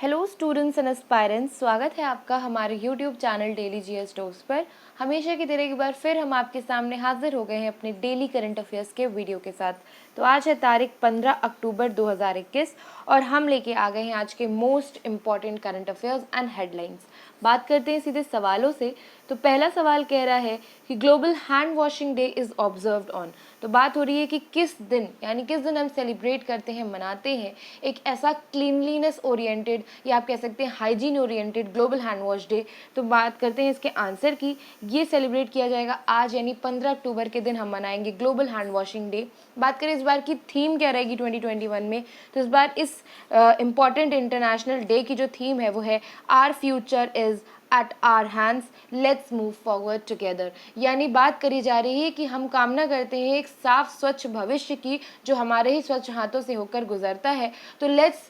Hello students and aspirants, स्वागत है आपका हमारे YouTube channel daily GS talks पर। हमेशा की तरह एक बार फिर हम आपके सामने हाजिर हो गए हैं अपने डेली करंट अफेयर्स के वीडियो के साथ। तो आज है तारीख 15 अक्टूबर 2021 और हम लेके आ गए हैं आज के most important current affairs and headlines. बात करते हैं सीधे सवालों से। तो पहला सवाल कह रहा है कि global hand washing day is observed on. तो बात हो रही है कि किस दिन, यानी किस दिन हम सेलिब्रेट करते हैं, मनाते हैं एक ऐसा क्लीनलीनेस ओरिएंटेड या आप कह सकते हैं hygiene oriented global hand wash day. तो बात करते हैं इसके आंसर की। ये सेलिब्रेट किया जाएगा आज, यानी 15 अक्टूबर के दिन हम मनाएंगे ग्लोबल हैंड वॉशिंग डे। बात करें इस बार की थीम क्या रहेगी 2021 में, तो इस बार इस इम्पॉर्टेंट इंटरनेशनल डे की जो थीम है वो है our future is at our hands, let's move forward together. यानी बात करी जा रही है कि हम कामना करते हैं एक साफ स्वच्छ भविष्य की जो हमारे ही स्वच्छ हाथों से होकर गुजरता है। तो let's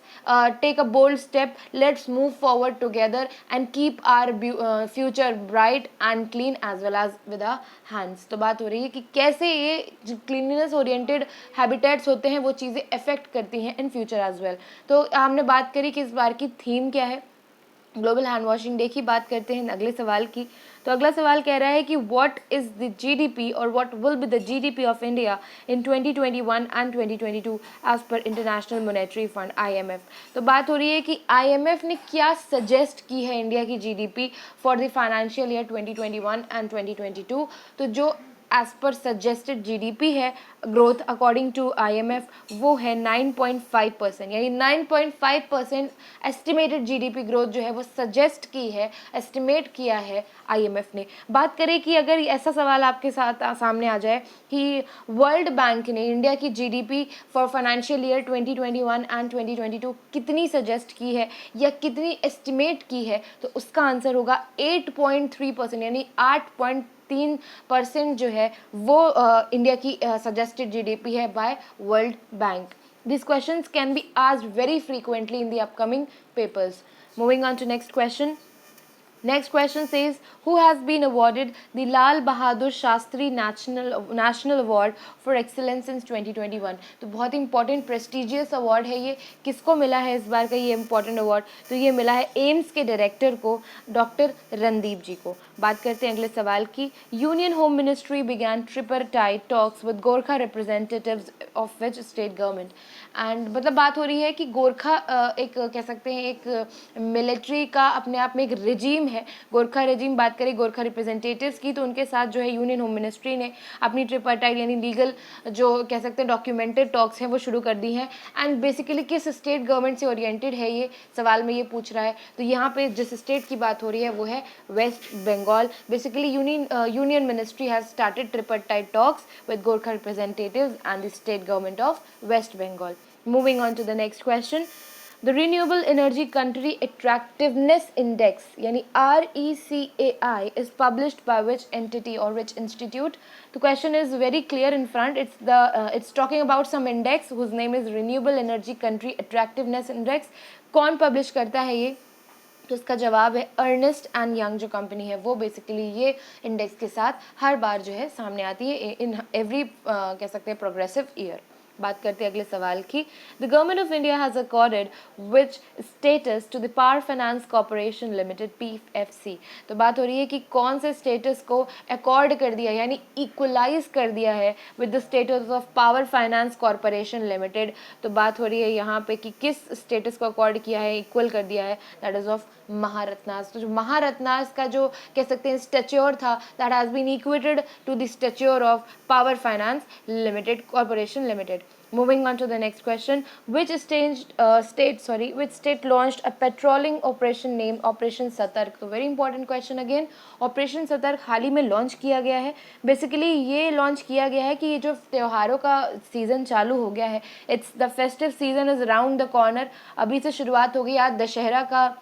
take a bold step, let's move forward together and keep our future bright and clean as well as with our hands. तो बात हो रही है कि कैसे ये जो क्लीनलीनेस ओरिएंटेड हैबिटेट्स होते हैं वो चीज़ें अफेक्ट करती हैं इन फ्यूचर एज वेल। तो हमने बात करी कि इस बार की थीम क्या है, ग्लोबल हैंड वॉशिंग डे की। बात करते हैं अगले सवाल की। तो अगला सवाल कह रहा है कि व्हाट इज़ द जीडीपी और what will be the GDP of India in 2021 and 2022 as per International Monetary Fund IMF. तो बात हो रही है कि आईएमएफ ने क्या सजेस्ट की है इंडिया की GDP for the financial year 2021 and 2022। तो जो एज पर सजेस्टेड जीडीपी है ग्रोथ अकॉर्डिंग टू आईएमएफ वो है 9.5%, यानी 9.5% एस्टिमेटेड जीडीपी ग्रोथ जो है वो सजेस्ट की है, एस्टिमेट किया है आईएमएफ ने। बात करें कि अगर ऐसा सवाल आपके साथ सामने आ जाए कि वर्ल्ड बैंक ने इंडिया की GDP for financial year 2021 and 2022 कितनी सजेस्ट की है या कितनी एस्टिमेट की है, तो उसका आंसर होगा 8.3%, यानी 8.3% जो है वो इंडिया की सजेस्टेड जीडीपी है by World Bank. These questions can be asked very frequently in the upcoming papers. Moving on to next question. Next question says, who has been awarded the Lal Bahadur Shastri National Award for Excellence since 2021? तो बहुत important prestigious award है ये। किसको मिला है इस बार का ये इंपॉर्टेंट अवार्ड? तो ये मिला है एम्स के डायरेक्टर को, डॉक्टर रणदीप जी को। बात करते हैं अगले सवाल की। Union home ministry began tripartite talks with Gorkha representatives of which state government. And मतलब बात हो रही है कि गोरखा एक कह सकते हैं एक मिलिट्री का अपने आप में एक रिजीम है, गोरखा रिजीम। बात करें गोरखा रिप्रेजेंटेटिव्स की तो उनके साथ जो है यूनियन होम मिनिस्ट्री ने अपनी ट्रिपरटाइट यानी लीगल जो कह सकते हैं डॉक्यूमेंटेड टॉक्स हैं वो शुरू कर दी हैं। एंड बेसिकली किस स्टेट गवर्नमेंट से ओरिएंटेड है ये सवाल में ये पूछ रहा है। तो यहाँ पे जिस स्टेट की बात हो रही है वो है West Bengal. Basically union ministry has started tripartite talks with Gorkha representatives and the state government of West Bengal. Moving on to the next question. The Renewable Energy Country Attractiveness Index यानी RECAI is published by which entity or which institute? The question is very clear in front. It's talking about some index whose name is Renewable Energy Country Attractiveness Index. कौन publish करता है ये? तो इसका जवाब है Ernest and young जो company है वो बेसिकली ये इंडेक्स के साथ हर बार जो है सामने आती है इन एवरी कह सकते हैं प्रोग्रेसिव ईयर। बात करते हैं अगले सवाल की। The government of India has accorded which status to the Power Finance Corporation Limited PFC। तो बात हो रही है कि कौन से स्टेटस को अकॉर्ड कर दिया यानी इक्वलाइज कर दिया है with the status of power Finance Corporation limited. तो बात हो रही है यहाँ पे कि किस स्टेटस को अकॉर्ड किया है, इक्वल कर दिया है, दैट इज ऑफ महारत्नास। तो जो महारत्नास का जो कह सकते हैं स्टेच्योर था that has been equated to the stature of power finance limited corporation limited. Moving on to the next question, which state launched a patrolling operation named Operation Satark? तो very important question again. Operation Satark हाल ही में launch किया गया है। Basically ये launch किया गया है कि ये जो त्योहारों का सीज़न चालू हो गया है, it's the festive season is round the corner. अभी से शुरुआत हो गई। आज दशहरा का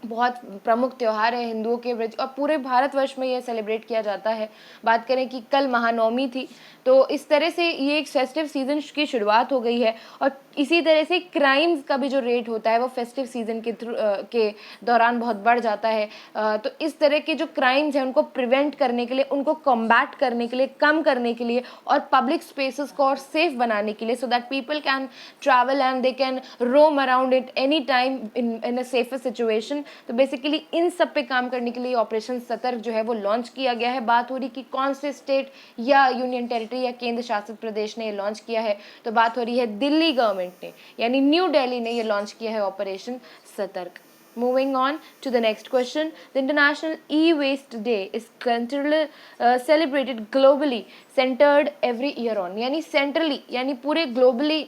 बहुत प्रमुख त्यौहार है हिंदुओं के ब्रज और पूरे भारतवर्ष में यह सेलिब्रेट किया जाता है। बात करें कि कल महानवमी थी, तो इस तरह से ये एक फेस्टिव सीजन की शुरुआत हो गई है और इसी तरह से क्राइम्स का भी जो रेट होता है वो फेस्टिव सीजन के दौरान बहुत बढ़ जाता है। तो इस तरह के जो क्राइम्स हैं उनको प्रिवेंट करने के लिए, उनको कॉम्बैट करने के लिए, कम करने के लिए और पब्लिक स्पेसेस को और सेफ बनाने के लिए, so that people can travel and they can roam around it any time in a safer situation. तो बेसिकली इन सब पे काम करने के लिए ऑपरेशन सतर्क जो है वो लॉन्च किया गया है। बात हो रही कि कौन से स्टेट या यूनियन टेरिटरी या केंद्र शासित प्रदेश ने ये लॉन्च किया है, तो बात हो रही है दिल्ली गवर्नमेंट ने, यानी न्यू दिल्ली ने ये लॉन्च किया है ऑपरेशन सतर्क। Moving on to the next question, the International E-Waste Day is celebrated globally, centered every year on, यानी centrally यानी पूरे globally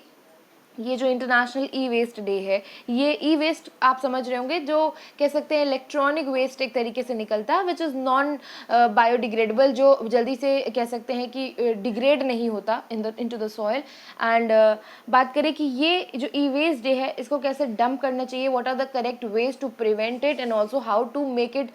ये जो इंटरनेशनल ई वेस्ट डे है, ये ई वेस्ट आप समझ रहे होंगे, जो कह सकते हैं इलेक्ट्रॉनिक वेस्ट एक तरीके से निकलता है विच इज़ नॉन बायोडिग्रेडेबल, जो जल्दी से कह सकते हैं कि डिग्रेड नहीं होता इनटू द सॉइल। एंड बात करें कि ये जो ई वेस्ट डे है इसको कैसे डंप करना चाहिए, what are the correct ways to prevent it and also how to make it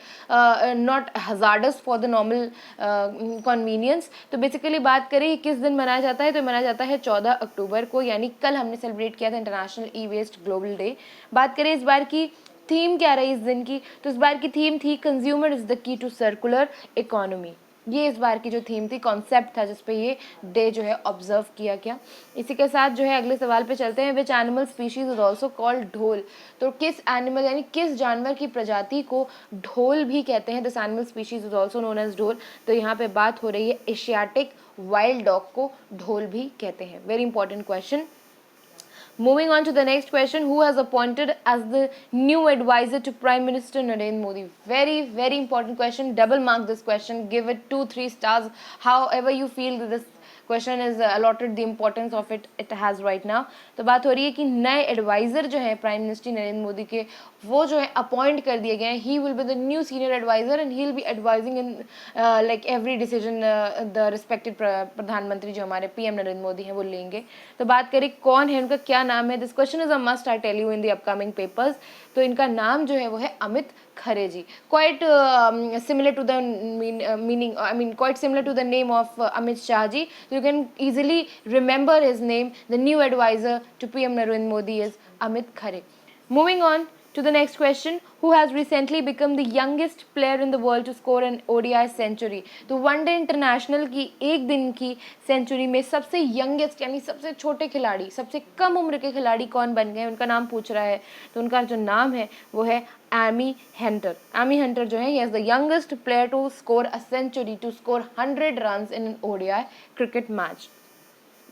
not hazardous for the normal convenience. तो बेसिकली बात करें किस दिन मनाया जाता है, तो मनाया जाता है 14 अक्टूबर को, यानी कल हमने सेलिब्रेट किया था international e waste global day. बात करें इस बार की थीम क्या रही इस दिन की, तो इस बार की थीम थी consumer is the key to circular economy. ये इस बार की जो थीम थी, कॉन्सेप्ट था जिसपे ये डे जो है ऑब्जर्व किया गया। इसी के साथ जो है अगले सवाल पे चलते हैं, which animal species is also called ढोल। तो किस एनिमल यानी किस जानवर की प्रजाति को ढोल भी कहते हैं, this animal species is also known as dhole. तो यहाँ पे बात हो रही है एशियाटिक वाइल्ड डॉग को ढोल भी कहते हैं। Very important question. Moving on to the next question, who has appointed as the new advisor to Prime Minister Narendra Modi? Very, very important question. Double mark this question. Give it 2-3 stars. However you feel that this question is allotted the importance of it has right now. तो बात हो रही है कि नए adviser जो है prime minister Narendra Modi के, वो जो है अपॉइंट कर दिए गए हैं। He will be the new senior adviser and he will be advising in like every decision the respected प्रधानमंत्री जो हमारे पीएम नरेंद्र मोदी हैं वो लेंगे। तो बात करें कौन है, उनका क्या नाम है, this question is a must I tell you in the upcoming papers. तो इनका नाम जो है वो है Amit Khare ji. Quite similar to the meaning, I mean quite similar to the name of Amit Shah ji. You can easily remember his name. The new advisor to PM Narendra Modi is Amit Khare. Moving on to the next question, who has recently become the youngest player in the world to score an ODI century? तो one day international की एक दिन की century में सबसे youngest यानी सबसे छोटे खिलाड़ी, सबसे कम उम्र के खिलाड़ी कौन बन गए, उनका नाम पूछ रहा है। तो उनका जो नाम है वो है एमी हंटर। एमी हंटर जो है, he is the youngest player to score a century, to score 100 runs in an ODI cricket match।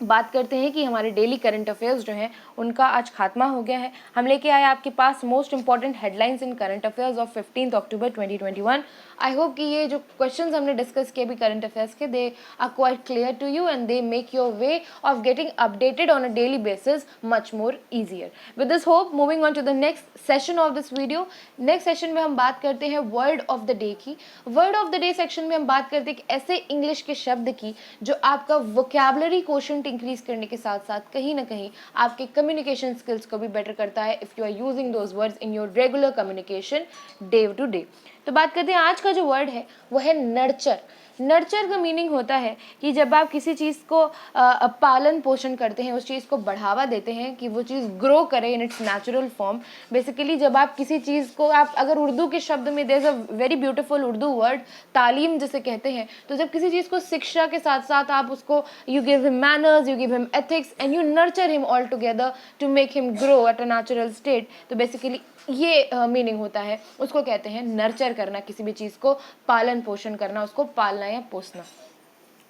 बात करते हैं कि हमारे डेली करंट अफेयर्स जो हैं उनका आज खात्मा हो गया है। हम लेके आए आपके पास most important headlines in current affairs of 15 October 2021। I hope कि ये जो क्वेश्चंस हमने डिस्कस किए भी करंट अफेयर्स के, they are quite clear to you and they make your way of getting updated on a daily basis much more easier. With this hope, moving on to the next session of this video. Next session में हम बात करते हैं word of the day की। Word of the day section में हम बात करते हैं कि ऐसे इंग्लिश के शब्द की जो आपका वोकैबुलरी क्वोशंट इंक्रीज करने के साथ साथ कहीं ना कहीं आपके कम्युनिकेशन स्किल्स को भी बेटर करता है if you are using those words in your regular communication day to day. तो बात करते हैं आज का जो वर्ड है वो है नर्चर। नर्चर का मीनिंग होता है कि जब आप किसी चीज़ को पालन पोषण करते हैं, उस चीज़ को बढ़ावा देते हैं कि वो चीज़ ग्रो करे in its natural form. Basically जब आप किसी चीज़ को, आप अगर उर्दू के शब्द में, there is a very beautiful Urdu word तालीम जिसे कहते हैं, तो जब किसी चीज़ को शिक्षा के साथ साथ आप उसको, you give him manners, you give him ethics and you nurture him all together to make him grow at a natural state. तो बेसिकली ये मीनिंग होता है, उसको कहते हैं नर्चर करना, किसी भी चीज़ को पालन पोषण करना, उसको पालना या पोसना।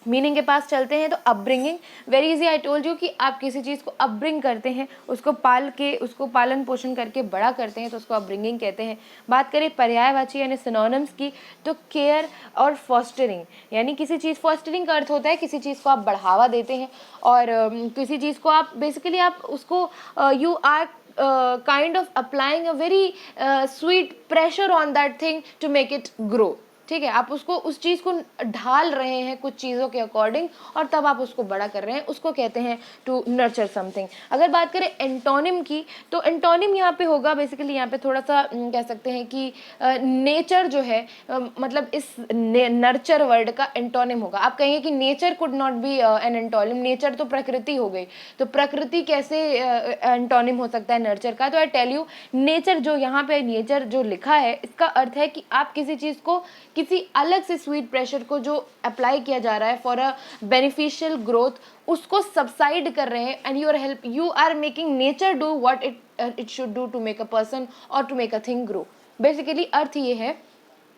मीनिंग के पास चलते हैं तो upbringing, very easy, I told you कि आप किसी चीज़ को अपब्रिंग करते हैं, उसको पाल के, उसको पालन पोषण करके बड़ा करते हैं, तो उसको अपब्रिंगिंग कहते हैं। बात करें पर्यायवाची यानी सिनोनिम्स की, तो केयर और फॉस्टरिंग, यानी किसी चीज़, फॉस्टरिंग का अर्थ होता है किसी चीज़ को आप बढ़ावा देते हैं और किसी चीज़ को आप बेसिकली आप उसको you are kind of applying a very sweet pressure on that thing to make it grow. ठीक है, आप उसको उस चीज़ को ढाल रहे हैं कुछ चीज़ों के अकॉर्डिंग और तब आप उसको बड़ा कर रहे हैं, उसको कहते हैं टू नर्चर समथिंग। अगर बात करें एंटोनिम की, तो एंटोनिम यहाँ पे होगा बेसिकली, यहाँ पे थोड़ा सा कह सकते हैं कि नेचर जो है मतलब इस नर्चर वर्ड का एंटोनिम होगा। आप कहेंगे कि nature could not be an antonym, nature तो प्रकृति हो गई, तो प्रकृति कैसे एंटोनिम हो सकता है नर्चर का? तो आई टेल यू, नेचर जो यहाँ पे नेचर जो लिखा है इसका अर्थ है कि आप किसी चीज़ को, किसी अलग से स्वीट प्रेशर को जो अप्लाई किया जा रहा है फॉर अ बेनिफिशियल ग्रोथ, उसको सबसाइड कर रहे हैं and you are making nature do what it should do to make a person और to make a thing grow. Basically अर्थ ये है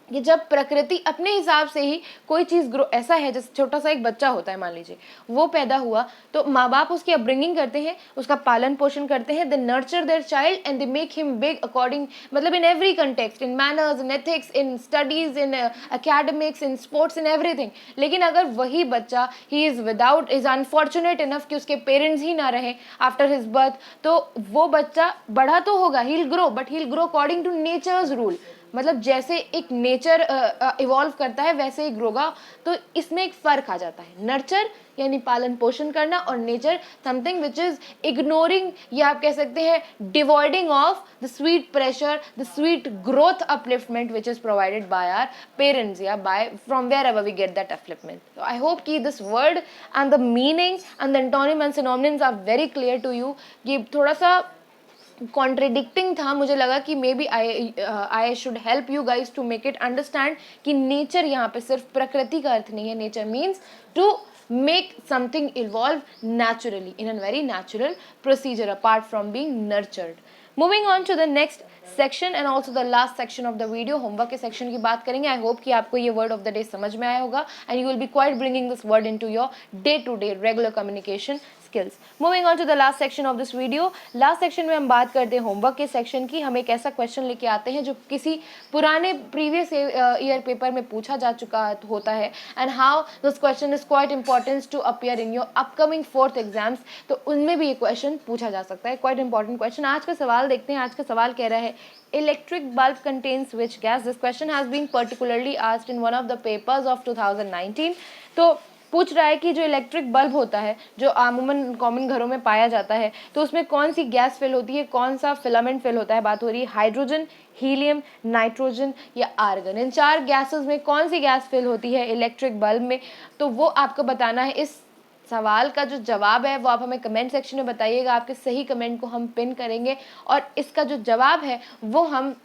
कि जब प्रकृति अपने हिसाब से ही कोई चीज़ ग्रो, ऐसा है जैसे छोटा सा एक बच्चा होता है, मान लीजिए वो पैदा हुआ, तो माँ बाप उसकी अपब्रिंगिंग करते हैं, उसका पालन पोषण करते हैं, they nurture their child and they make him big according, मतलब in every context, in manners, in ethics, in studies, in academics, in sports, in everything. लेकिन अगर वही बच्चा ही is without, is unfortunate enough कि उसके पेरेंट्स ही ना रहे आफ्टर हिज बर्थ, तो वो बच्चा बड़ा तो होगा, he will grow, but he will grow according to nature's rule, मतलब जैसे एक नेचर इवॉल्व करता है वैसे ही ग्रोगा। तो इसमें एक फ़र्क आ जाता है, नर्चर यानी पालन पोषण करना, और nature something which is ignoring, या आप कह सकते हैं devoiding of the sweet pressure, the sweet growth upliftment which is provided by our parents या by from wherever we get that upliftment. So I hope कि this word and the meaning and the antonym and synonyms are very clear to you। ये थोड़ा सा कॉन्ट्रेडिक्टिंग था, मुझे लगा कि maybe I should help you guys to make it understand कि nature यहाँ पे सिर्फ प्रकृति का अर्थ नहीं है, nature means to make something evolve naturally in a very natural procedure apart from being nurtured। Moving on to the next section and also the last section of the video, homework के section की बात करेंगे। I hope कि आपको ये word of the day समझ में आया होगा and you will be quite bringing this word into your day-to-day regular communication skills। Moving on to the last section of this video, last section में हम बात करते हैं होमवर्क के सेक्शन की। हम एक ऐसा क्वेश्चन लेके आते हैं जो किसी पुराने प्रीवियस ईयर पेपर में पूछा जा चुका होता है and how this question is quite important to appear in your upcoming 4th exams, तो उनमें भी ये क्वेश्चन पूछा जा सकता है, क्वाइट इंपॉर्टेंट क्वेश्चन। आज का सवाल देखते हैं। आज का सवाल कह रहा है electric bulb contains which gas? This question has been particularly asked in one of the papers of 2019। तो पूछ रहा है कि जो इलेक्ट्रिक बल्ब होता है, जो अमूमन कॉमन घरों में पाया जाता है, तो उसमें कौन सी गैस फिल होती है, कौन सा फिलामेंट फिल होता है? बात हो रही है हाइड्रोजन, हीलियम, नाइट्रोजन या आर्गन। इन 4 गैसेस में कौन सी गैस फिल होती है इलेक्ट्रिक बल्ब में, तो वो आपको बताना है। इस सवाल का जो जवाब है वो आप हमें कमेंट सेक्शन में बताइएगा, आपके सही कमेंट को हम पिन करेंगे और इसका जो जवाब है वो हम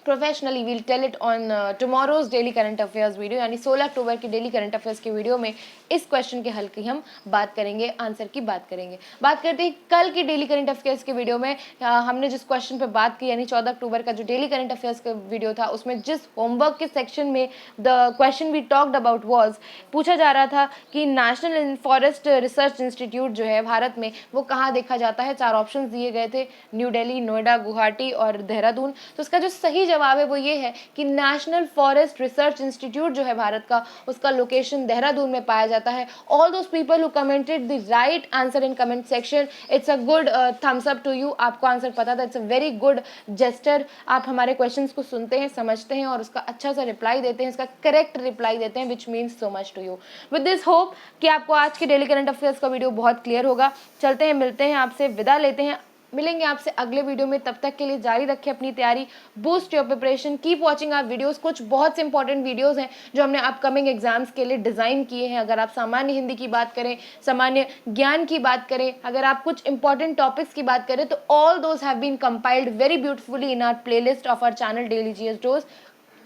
professionally will tell it on tomorrow's daily current affairs video, यानी 16 अक्टूबर की डेली करंट अफेयर्स की वीडियो में इस क्वेश्चन के हल की हम बात करेंगे, आंसर की बात करेंगे। बात करते हैं कल की डेली करंट अफेयर्स के वीडियो में हमने जिस क्वेश्चन पे बात की, यानी 14 अक्टूबर का जो डेली करंट अफेयर्स का वीडियो था, उसमें जिस होमवर्क के सेक्शन में the question we talked about was, पूछा जा रहा था कि नेशनल फॉरेस्ट रिसर्च इंस्टीट्यूट जो है भारत में वो कहाँ देखा जाता है। 4 ऑप्शन दिए गए थे, न्यू दिल्ली, नोएडा, गुवाहाटी और देहरादून। तो उसका जो सही जवाब है वो ये है कि नेशनल फॉरेस्ट रिसर्च इंस्टीट्यूट जो है भारत का, उसका लोकेशन देहरादून में पाया जाता है। All those people who commented the right answer in comment section, it's a good thumbs up to you. आपको आंसर पता था, it's a very good gesture. आप हमारे क्वेश्चंस को सुनते हैं, समझते हैं और उसका अच्छा सा रिप्लाई देते हैं, इसका करेक्ट रिप्लाई देते हैं, which means so much to you. With this hope कि आपको आज के डेली करंट अफेयर्स का वीडियो बहुत क्लियर होगा। चलते हैं, मिलते हैं, आपसे विदा लेते हैं, मिलेंगे आपसे अगले वीडियो में। तब तक के लिए जारी रखें अपनी तैयारी, boost your preparation, keep watching our videos. कुछ बहुत से इंपॉर्टेंट वीडियोस हैं जो हमने अपकमिंग एग्जाम्स के लिए डिज़ाइन किए हैं। अगर आप सामान्य हिंदी की बात करें, सामान्य ज्ञान की बात करें, अगर आप कुछ इंपॉर्टेंट टॉपिक्स की बात करें, तो all those have been compiled very beautifully in our playlist of our channel daily GS dose.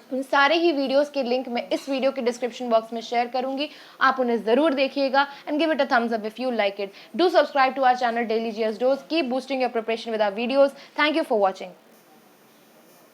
उन सारे ही वीडियोस के लिंक मैं इस वीडियो के डिस्क्रिप्शन बॉक्स में शेयर करूंगी, आप उन्हें ज़रूर देखिएगा and give it a thumbs up if you like it. Do subscribe to our channel daily GS dose, keep boosting your preparation with our videos. Thank you for watching.